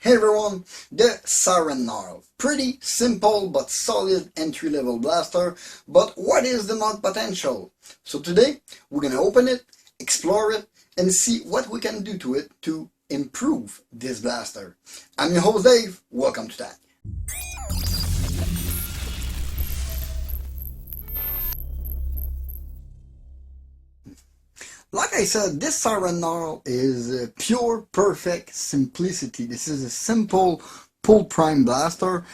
Hey everyone, the Siren Gnarl. Pretty simple but solid entry-level blaster, but what is the mod potential? So today, we're gonna open it, explore it, and see what we can do to it to improve this blaster. I'm your host Dave, welcome to that. Like I said, this Siren Gnarl is pure, perfect simplicity. This is a simple pull prime blaster.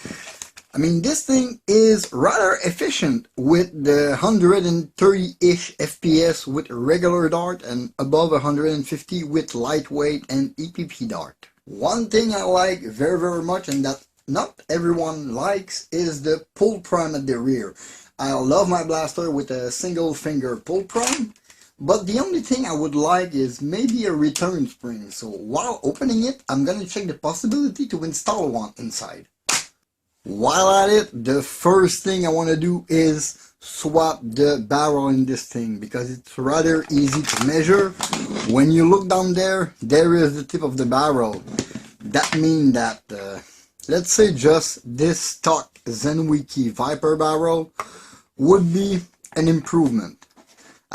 I mean, this thing is rather efficient with the 130-ish FPS with regular dart and above 150 with lightweight and EPP dart. One thing I like very much, and that not everyone likes, is the pull prime at the rear. I love my blaster with a single finger pull prime. But the only thing I would like is maybe a return spring. So while opening it, I'm going to check the possibility to install one inside. While at it, the first thing I want to do is swap the barrel in this thing, because it's rather easy to measure. When you look down there, there is the tip of the barrel. That means that, let's say just this stock Zenwiki Viper barrel would be an improvement.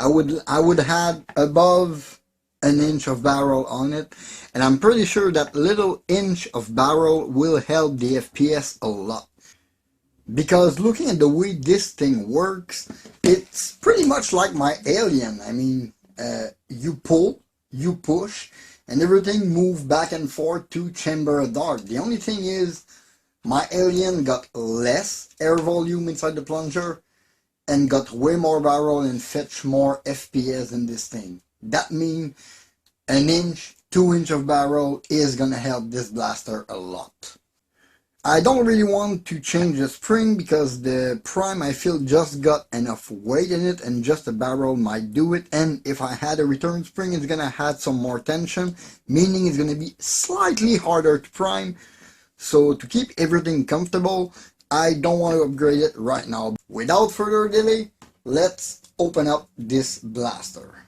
I would have above an inch of barrel on it, and I'm pretty sure that little inch of barrel will help the FPS a lot. Because looking at the way this thing works, it's pretty much like my Alien. I mean, you pull, you push, and everything moves back and forth to chamber a dart. The only thing is, my Alien got less air volume inside the plunger, and got way more barrel and fetch more FPS in this thing. That means an inch, 2 inch of barrel is gonna help this blaster a lot. I don't really want to change the spring because the prime I feel just got enough weight in it and just a barrel might do it, and if I had a return spring it's gonna add some more tension, meaning it's gonna be slightly harder to prime. So to keep everything comfortable, I don't want to upgrade it right now. Without further delay, let's open up this blaster.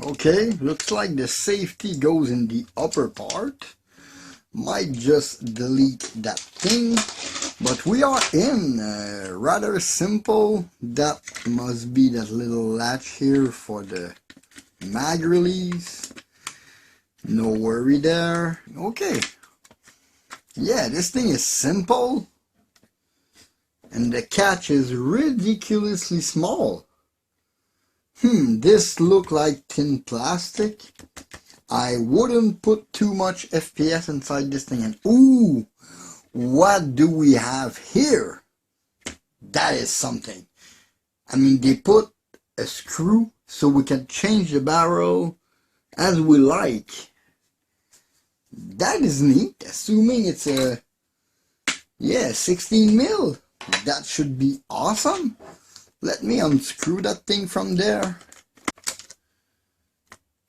Okay, looks like the safety goes in the upper part. Might just delete that thing, but we are in rather simple. That must be that little latch here for the mag release. No worry there. Okay. Yeah, this thing is simple. And the catch is ridiculously small. This look like thin plastic. I wouldn't put too much FPS inside this thing. And ooh, what do we have here? That is something. I mean, they put a screw so we can change the barrel as we like. That is neat, assuming it's a 16 mil. That should be awesome. Let me unscrew that thing from there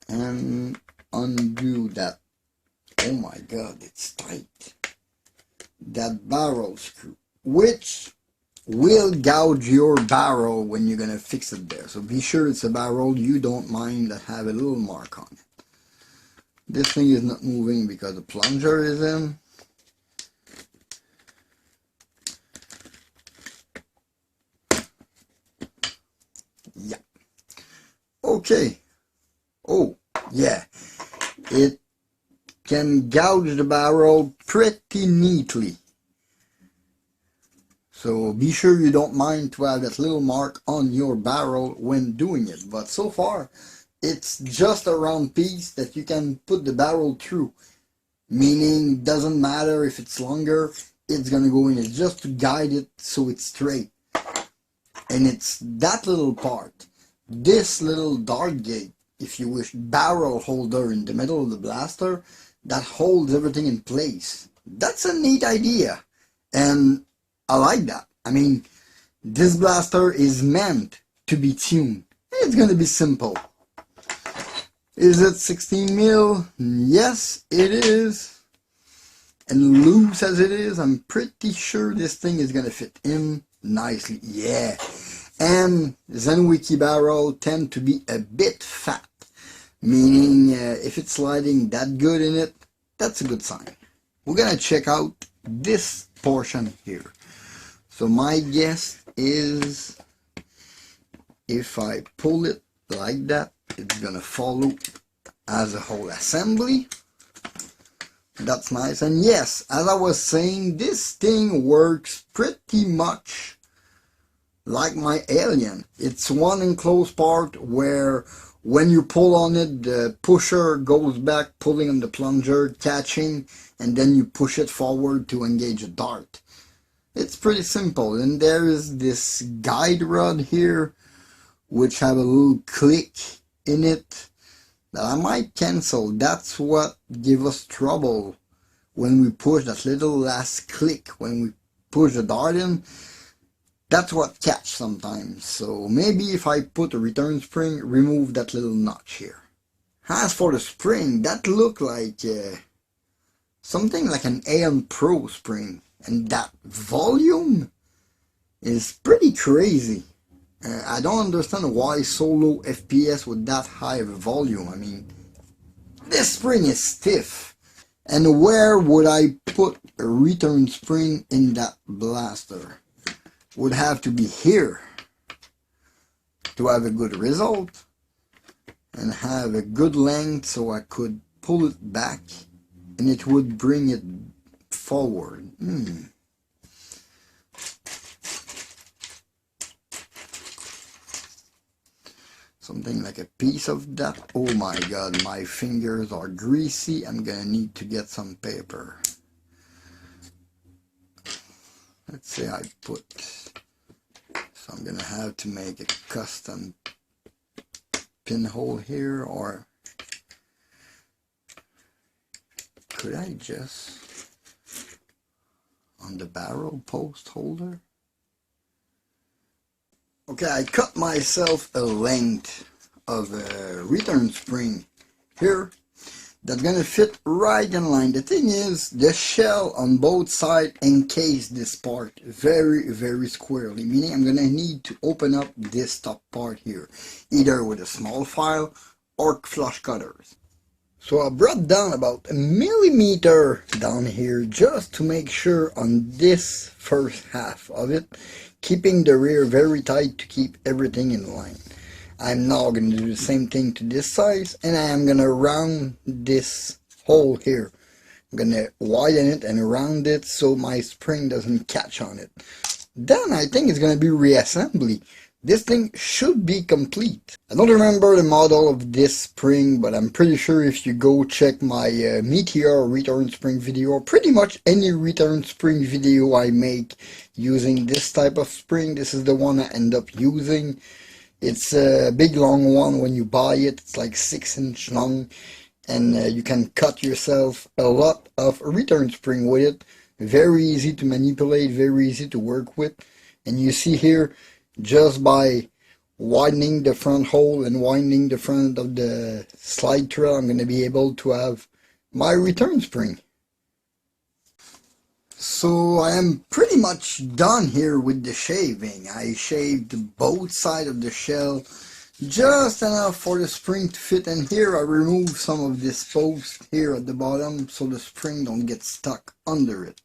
and undo that. Oh my god, it's tight. That barrel screw, which will gouge your barrel when you're gonna fix it there. So be sure it's a barrel you don't mind that have a little mark on it. This thing is not moving because the plunger is in. Yeah. Okay. Oh, yeah. It can gouge the barrel pretty neatly. So be sure you don't mind to have that little mark on your barrel when doing it. But so far, it's just a round piece that you can put the barrel through. Meaning, doesn't matter if it's longer, it's gonna go in. It's just to guide it so it's straight. And it's that little part, this little dart gate, if you wish, barrel holder in the middle of the blaster, that holds everything in place. That's a neat idea. And I like that. I mean, this blaster is meant to be tuned. It's gonna be simple. Is it 16 mil? Yes, it is. And loose as it is, I'm pretty sure this thing is gonna fit in nicely. Yeah. and Zenwiki barrel tend to be a bit fat, meaning if it's sliding that good in it, that's a good sign. We're gonna check out this portion here. So my guess is if I pull it like that, it's gonna follow as a whole assembly. That's nice. And yes, as I was saying, this thing works pretty much like my Alien. It's one enclosed part where when you pull on it, the pusher goes back, pulling on the plunger, catching, and then you push it forward to engage a dart. It's pretty simple. And there is this guide rod here, which have a little click in it that I might cancel. That's what give us trouble when we push that little last click. When we push the dart in, that's what catch sometimes. So maybe if I put a return spring, remove that little notch here. As for the spring, that look like something like an AM Pro spring. And that volume is pretty crazy. I don't understand why so low FPS with that high of a volume. I mean, this spring is stiff. And where would I put a return spring in that blaster? Would have to be here to have a good result and have a good length so I could pull it back and it would bring it forward. Something like a piece of that. Oh my god, my fingers are greasy. I'm gonna need to get some paper. Let's say I put, so I'm gonna have to make a custom pinhole here, or could I just on the barrel post holder? Okay, I cut myself a length of a return spring here that's gonna fit right in line. The thing is, the shell on both sides encase this part very, very squarely, meaning I'm gonna need to open up this top part here, either with a small file or flush cutters. So I brought down about a millimeter down here just to make sure on this first half of it, keeping the rear very tight to keep everything in line. I'm now going to do the same thing to this size, and I am going to round this hole here. I'm going to widen it and round it so my spring doesn't catch on it. Then I think it's going to be reassembly. This thing should be complete. I don't remember the model of this spring, but I'm pretty sure if you go check my Meteor return spring video, or pretty much any return spring video I make using this type of spring, this is the one I end up using. It's a big long one when you buy it. It's like 6 inch long, and you can cut yourself a lot of return spring with it. Very easy to manipulate, very easy to work with. And you see here, just by widening the front hole and winding the front of the slide trail, I'm going to be able to have my return spring. So I am pretty much done here with the shaving. I shaved both sides of the shell just enough for the spring to fit, and here I removed some of this post here at the bottom so the spring don't get stuck under it.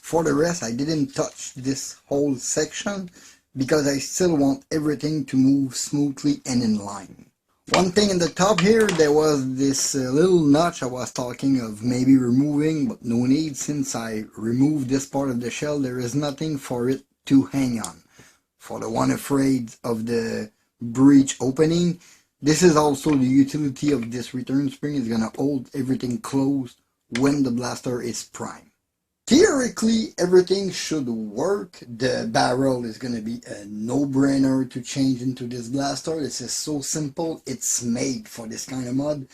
For the rest, I didn't touch this whole section because I still want everything to move smoothly and in line. One thing in the top here, there was this little notch I was talking of maybe removing, but no need. Since I removed this part of the shell, there is nothing for it to hang on. For the one afraid of the breech opening, this is also the utility of this return spring. It's going to hold everything closed when the blaster is primed. Theoretically, everything should work. The barrel is going to be a no-brainer to change into this blaster. This is so simple. It's made for this kind of mod.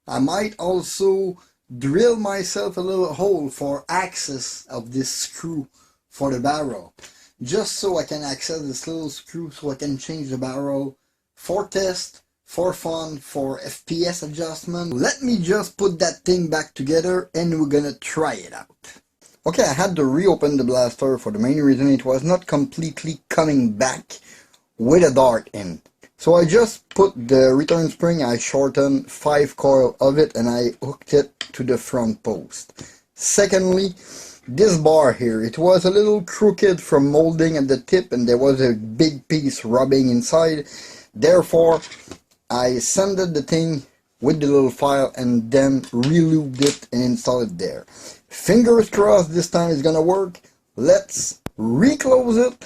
I might also drill myself a little hole for access of this screw for the barrel, just so I can access this little screw so I can change the barrel for test, for fun, for FPS adjustment. Let me just put that thing back together and we're gonna try it out. Okay, I had to reopen the blaster for the main reason it was not completely coming back with a dart in. So I just put the return spring, I shortened 5 coil of it, and I hooked it to the front post. Secondly, this bar here, it was a little crooked from molding at the tip, and there was a big piece rubbing inside. Therefore, I sanded the thing with the little file and then re-lubed it and installed it there. Fingers crossed this time it's gonna work. Let's reclose it,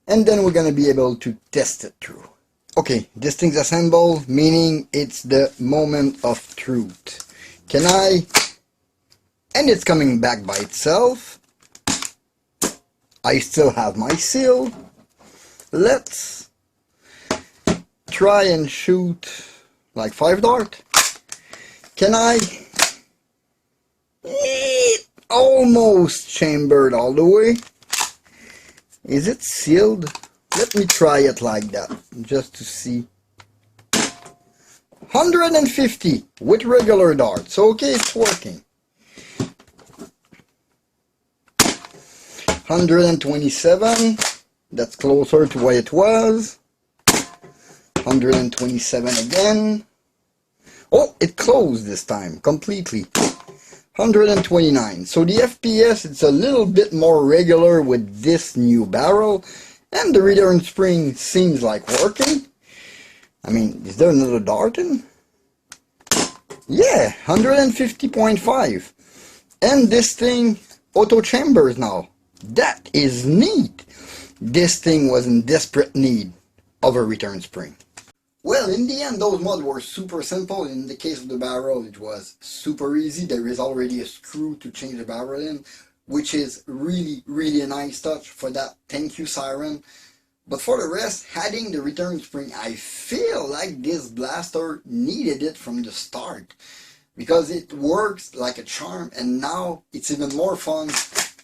and then we're gonna be able to test it through. Okay, this thing's assembled, meaning it's the moment of truth. Can I? And it's coming back by itself. I still have my seal. Let's try and shoot like 5 dart. Can I? Almost chambered all the way. Is it sealed? Let me try it like that, just to see. 150 with regular darts. Okay, it's working. 127. That's closer to what it was. 127 again. Oh, it closed this time completely. 129. So the FPS, it's a little bit more regular with this new barrel. And the return spring seems like working. I mean, is there another dart in? Yeah, 150.5. And this thing auto chambers now. That is neat. This thing was in desperate need of a return spring. Well, in the end, those mods were super simple. In the case of the barrel, it was super easy. There is already a screw to change the barrel in, which is really a nice touch. For that, thank you, Siren. But for the rest, adding the return spring, I feel like this blaster needed it from the start, because it works like a charm, and now it's even more fun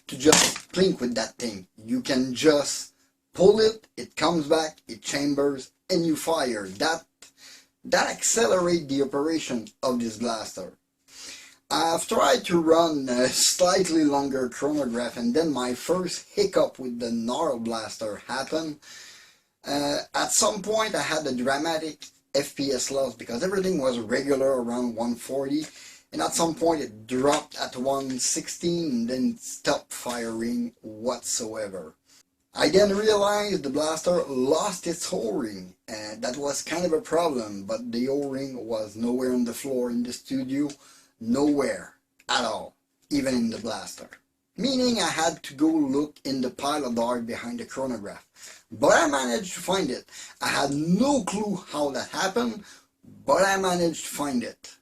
to just plink with that thing. You can just pull it, it comes back, it chambers, and you fire. That accelerates the operation of this blaster. I've tried to run a slightly longer chronograph, and then my first hiccup with the Gnarl Blaster happened. At some point I had a dramatic FPS loss because everything was regular around 140, and at some point it dropped at 116 and then stopped firing whatsoever. I then realized the blaster lost its O-ring, and that was kind of a problem, but the O-ring was nowhere on the floor in the studio. Nowhere at all, even in the blaster. Meaning I had to go look in the pile of dart behind the chronograph. But I managed to find it. I had no clue how that happened, but I managed to find it.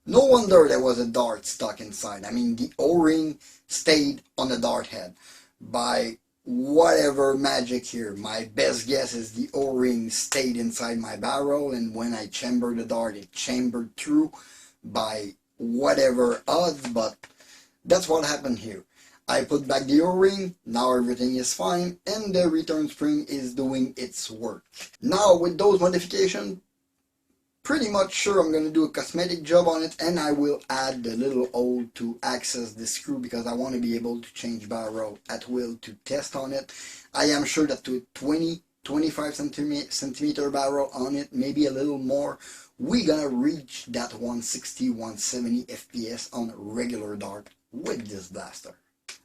No wonder there was a dart stuck inside. I mean, the O-ring stayed on the dart head. By whatever magic here, my best guess is the O-ring stayed inside my barrel, and when I chambered the dart, it chambered through by whatever odds, but that's what happened here. I put back the O-ring, now everything is fine, and the return spring is doing its work. Now with those modifications, pretty much sure I'm going to do a cosmetic job on it, and I will add the little hole to access the screw because I want to be able to change barrel at will to test on it. I am sure that to 25 centimeter barrel on it, maybe a little more, we're gonna reach that 160, 170 FPS on regular dart with this blaster.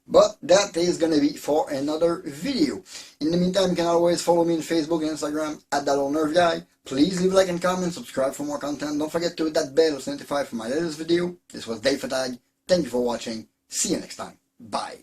But that is gonna be for another video. In the meantime, you can always follow me on Facebook and Instagram at ThatOldNerfGuy. Please leave a like and comment, subscribe for more content. Don't forget to hit that bell to notify for my latest video. This was Dave Fatag. Thank you for watching. See you next time. Bye.